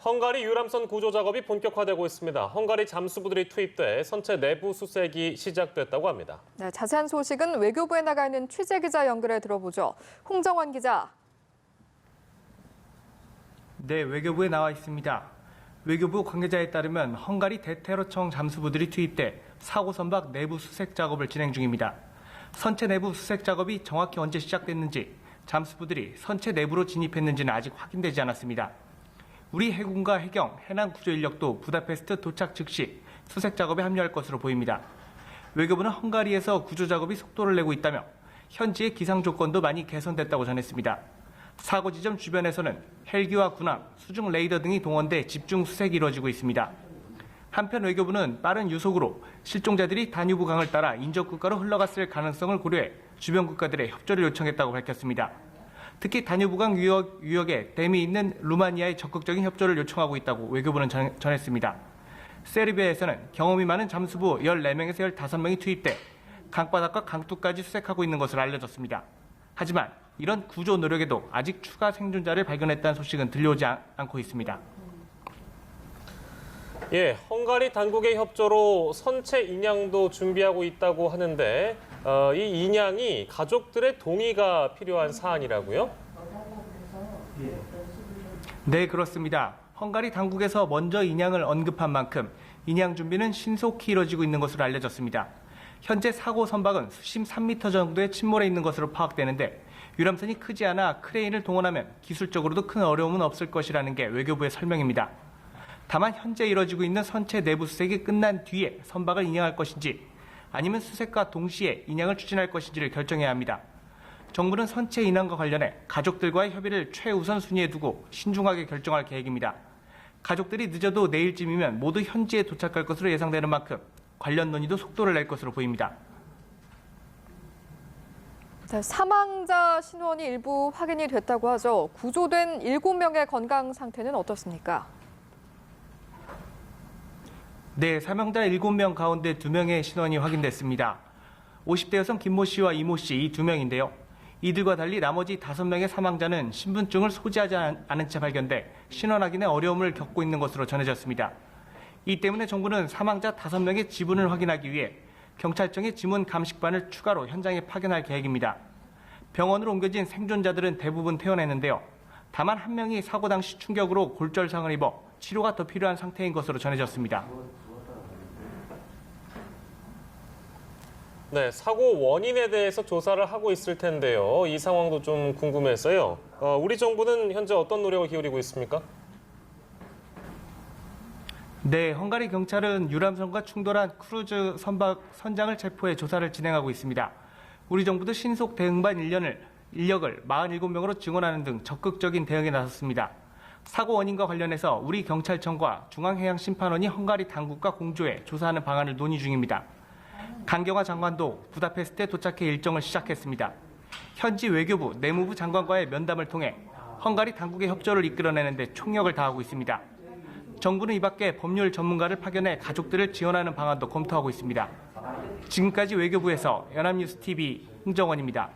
헝가리 유람선 구조 작업이 본격화되고 있습니다. 헝가리 잠수부들이 투입돼 선체 내부 수색이 시작됐다고 합니다. 네, 자세한 소식은 외교부에 나가 있는 취재 기자 연결해 들어보죠. 홍정원 기자. 네, 외교부에 나와 있습니다. 외교부 관계자에 따르면 헝가리 대테러청 잠수부들이 투입돼 사고 선박 내부 수색 작업을 진행 중입니다. 선체 내부 수색 작업이 정확히 언제 시작됐는지, 잠수부들이 선체 내부로 진입했는지는 아직 확인되지 않았습니다. 우리 해군과 해경, 해남 구조 인력도 부다페스트 도착 즉시 수색 작업에 합류할 것으로 보입니다. 외교부는 헝가리에서 구조 작업이 속도를 내고 있다며 현지의 기상 조건도 많이 개선됐다고 전했습니다. 사고 지점 주변에서는 헬기와 군함, 수중 레이더 등이 동원돼 집중 수색이 이루어지고 있습니다. 한편 외교부는 빠른 유속으로 실종자들이 다뉴브 강을 따라 인접 국가로 흘러갔을 가능성을 고려해 주변 국가들의 협조를 요청했다고 밝혔습니다. 특히 다뉴브강 유역에 댐이 있는 루마니아의 적극적인 협조를 요청하고 있다고 외교부는 전했습니다. 세르비아에서는 경험이 많은 잠수부 14명에서 15명이 투입돼 강바닥과 강둑까지 수색하고 있는 것으로 알려졌습니다. 하지만 이런 구조 노력에도 아직 추가 생존자를 발견했다는 소식은 들려오지 않고 있습니다. 헝가리 당국의 협조로 선체 인양도 준비하고 있다고 하는데 이 인양이 가족들의 동의가 필요한 사안이라고요? 네, 그렇습니다. 헝가리 당국에서 먼저 인양을 언급한 만큼 인양 준비는 신속히 이뤄지고 있는 것으로 알려졌습니다. 현재 사고 선박은 수심 3m 정도의 침몰해 있는 것으로 파악되는데 유람선이 크지 않아 크레인을 동원하면 기술적으로도 큰 어려움은 없을 것이라는 게 외교부의 설명입니다. 다만 현재 이뤄지고 있는 선체 내부 수색이 끝난 뒤에 선박을 인양할 것인지 아니면 수색과 동시에 인양을 추진할 것인지를 결정해야 합니다. 정부는 선체 인양과 관련해 가족들과의 협의를 최우선 순위에 두고 신중하게 결정할 계획입니다. 가족들이 늦어도 내일쯤이면 모두 현지에 도착할 것으로 예상되는 만큼 관련 논의도 속도를 낼 것으로 보입니다. 사망자 신원이 일부 확인이 됐다고 하죠. 구조된 7명의 건강 상태는 어떻습니까? 네, 사망자 7명 가운데 2명의 신원이 확인됐습니다. 50대 여성 김모 씨와 이모 씨 이 2명인데요. 이들과 달리 나머지 5명의 사망자는 신분증을 소지하지 않은 채 발견돼 신원 확인에 어려움을 겪고 있는 것으로 전해졌습니다. 이 때문에 정부는 사망자 5명의 지문을 확인하기 위해 경찰청의 지문 감식반을 추가로 현장에 파견할 계획입니다. 병원으로 옮겨진 생존자들은 대부분 퇴원했는데요. 다만 1명이 사고 당시 충격으로 골절상을 입어 치료가 더 필요한 상태인 것으로 전해졌습니다. 네, 사고 원인에 대해서 조사를 하고 있을 텐데요. 이 상황도 좀 궁금해서요. 우리 정부는 현재 어떤 노력을 기울이고 있습니까? 네, 헝가리 경찰은 유람선과 충돌한 크루즈 선박 선장을 체포해 조사를 진행하고 있습니다. 우리 정부도 신속 대응반 인력을 47명으로 증원하는 등 적극적인 대응에 나섰습니다. 사고 원인과 관련해서 우리 경찰청과 중앙해양심판원이 헝가리 당국과 공조해 조사하는 방안을 논의 중입니다. 강경화 장관도 부다페스트에 도착해 일정을 시작했습니다. 현지 외교부, 내무부 장관과의 면담을 통해 헝가리 당국의 협조를 이끌어내는 데 총력을 다하고 있습니다. 정부는 이 밖에 법률 전문가를 파견해 가족들을 지원하는 방안도 검토하고 있습니다. 지금까지 외교부에서 연합뉴스TV 홍정원입니다.